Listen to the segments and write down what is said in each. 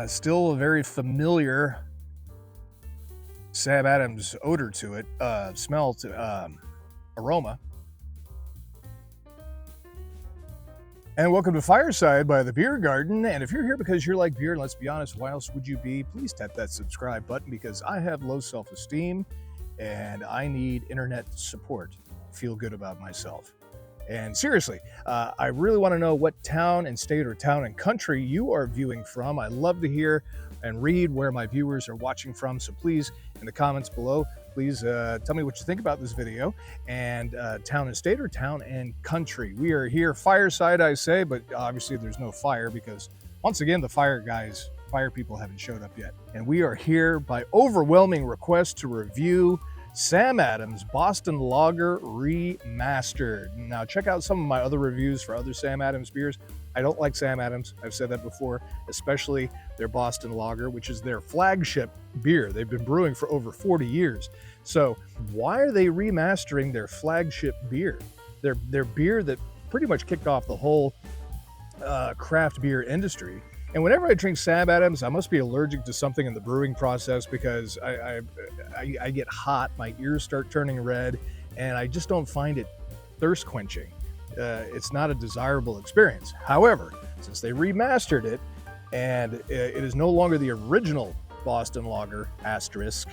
Still a very familiar Sam Adams odor to it, smell to aroma. And welcome to Fireside by the Beer Garden. And if you're here because you're like beer, and let's be honest, why else would you be? Please tap that subscribe button because I have low self-esteem and I need internet support to feel good about myself. And seriously, I really want to know what town and state or town and country you are viewing from. I love to hear and read where my viewers are watching from. So please, in the comments below, please tell me what you think about this video and town and state or town and country. We are here fireside, I say, but obviously there's no fire because once again, the fire people haven't showed up yet. And we are here by overwhelming request to review Sam Adams Boston Lager Remastered. Now check out some of my other reviews for other Sam Adams beers. I don't like Sam Adams, I've said that before, especially their Boston Lager, which is their flagship beer. They've been brewing for over 40 years. So why are they remastering their flagship beer? Their beer that pretty much kicked off the whole craft beer industry. And whenever I drink Sam Adams, I must be allergic to something in the brewing process because I get hot, my ears start turning red, and I just don't find it thirst quenching. It's not a desirable experience. However, since they remastered it, and it is no longer the original Boston Lager asterisk,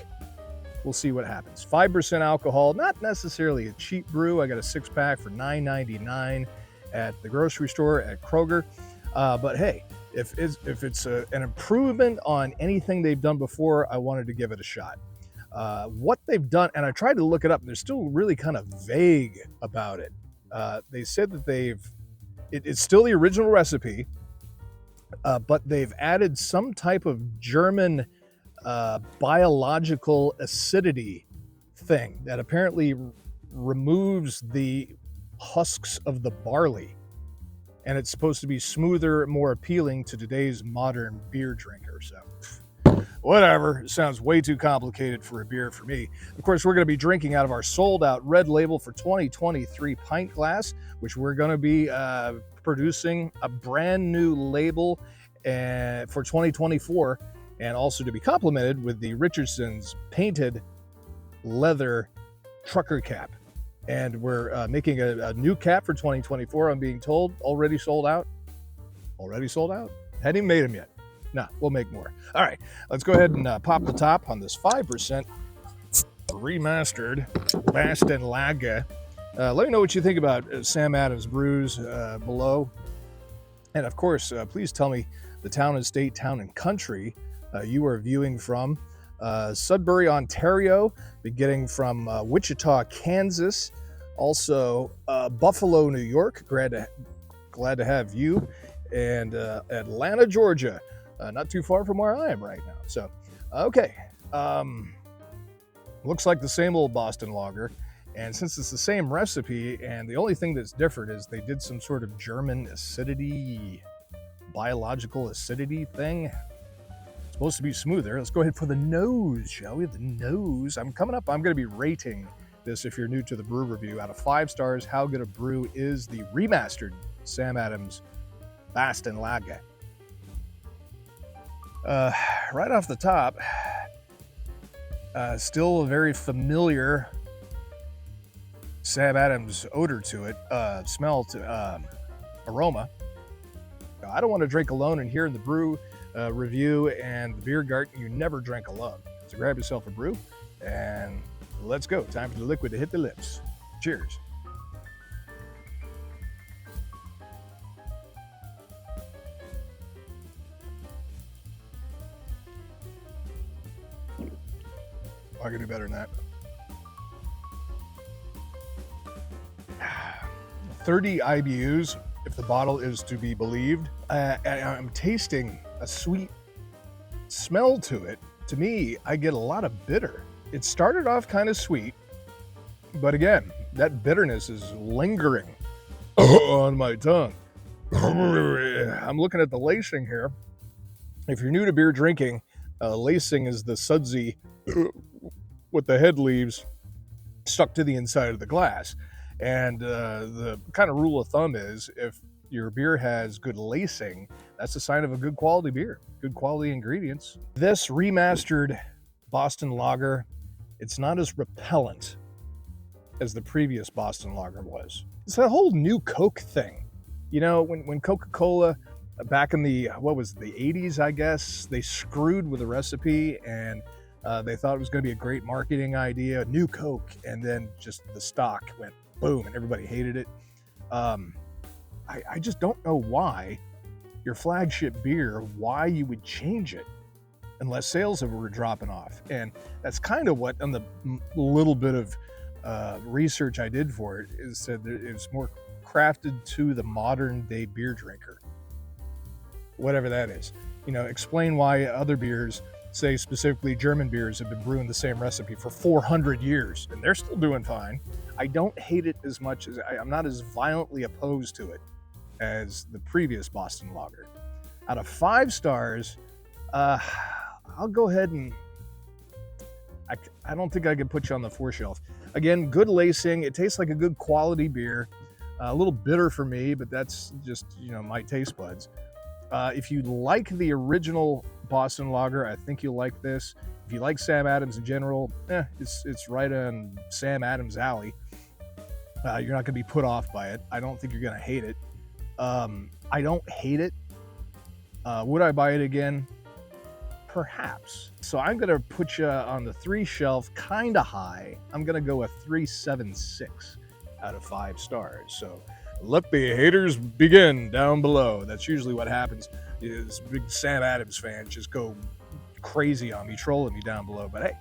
we'll see what happens. 5% alcohol, not necessarily a cheap brew. I got a 6-pack for $9.99 at the grocery store at Kroger. But hey, if it's an improvement on anything they've done before, I wanted to give it a shot. What they've done, and I tried to look it up, and they're still really kind of vague about it. They said that it's still the original recipe, but they've added some type of German biological acidity thing that apparently removes the husks of the barley. And it's supposed to be smoother, more appealing to today's modern beer drinker. So whatever, it sounds way too complicated for a beer for me. Of course, we're going to be drinking out of our sold out red label for 2023 pint glass, which we're going to be producing a brand new label for 2024, and also to be complemented with the Richardson's painted leather trucker cap. And we're making a new cap for 2024, I'm being told. Already sold out? Already sold out? Hadn't even made them yet. No, we'll make more. All right, let's go ahead and pop the top on this 5% remastered Boston Lager. Let me know what you think about Sam Adams brews below. And of course, please tell me the town and state, town and country you are viewing from. Sudbury, Ontario, beginning from Wichita, Kansas, also Buffalo, New York, glad to have you, and Atlanta, Georgia, not too far from where I am right now. So, okay, looks like the same old Boston Lager, and since it's the same recipe, and the only thing that's different is they did some sort of German acidity, biological acidity thing. Supposed to be smoother. Let's go ahead for the nose, shall we? The nose. I'm going to be rating this, if you're new to the brew review, out of 5 stars. How good a brew is the remastered Sam Adams Boston Lager? Right off the top, still a very familiar Sam Adams odor to it, smell to aroma. I don't want to drink alone, and here in the brew review and the Beer Garden, you never drink alone. So grab yourself a brew and let's go. Time for the liquid to hit the lips. Cheers. I can do better than that. 30 IBUs, if the bottle is to be believed. I'm tasting a sweet smell to it. To me, I get a lot of bitter. It started off kind of sweet, but again, that bitterness is lingering on my tongue. I'm looking at the lacing here. If you're new to beer drinking, lacing is the sudsy with the head leaves stuck to the inside of the glass. And the kind of rule of thumb is if your beer has good lacing, that's a sign of a good quality beer, good quality ingredients. This remastered Boston Lager, it's not as repellent as the previous Boston Lager was. It's that whole new Coke thing. You know, when Coca-Cola, back in the, what was it, the 80s, I guess, they screwed with the recipe and they thought it was going to be a great marketing idea, new Coke, and then just the stock went boom and everybody hated it. I just don't know why your flagship beer, why you would change it unless sales were dropping off. And that's kind of what, on the little bit of research I did for it, is that it was more crafted to the modern day beer drinker, whatever that is. You know, explain why other beers, say specifically German beers, have been brewing the same recipe for 400 years and they're still doing fine. I don't hate it as much as I'm not as violently opposed to it as the previous Boston Lager. Out of 5 stars, I'll go ahead and I don't think I could put you on the 4 shelf. Again, good lacing. It tastes like a good quality beer. A little bitter for me, but that's just, you know, my taste buds. If you like the original Boston Lager, I think you'll like this. If you like Sam Adams in general, it's right on Sam Adams' alley. You're not going to be put off by it. I don't think you're going to hate it. I don't hate it. Would I buy it again? Perhaps. So I'm going to put you on the 3 shelf, kind of high. I'm going to go a 3.76 out of 5 stars. So let the haters begin down below. That's usually what happens, is big Sam Adams fans just go crazy on me, trolling me down below. But hey,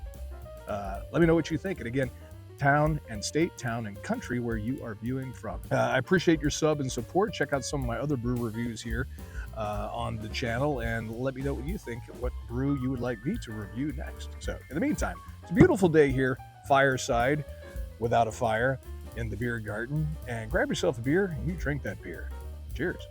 let me know what you think. And again, town and state, town and country where you are viewing from. I appreciate your sub and support. Check out some of my other brew reviews here on the channel, and let me know what you think, what brew you would like me to review next. So in the meantime, it's a beautiful day here, fireside, without a fire, in the beer garden, and grab yourself a beer and you drink that beer. Cheers.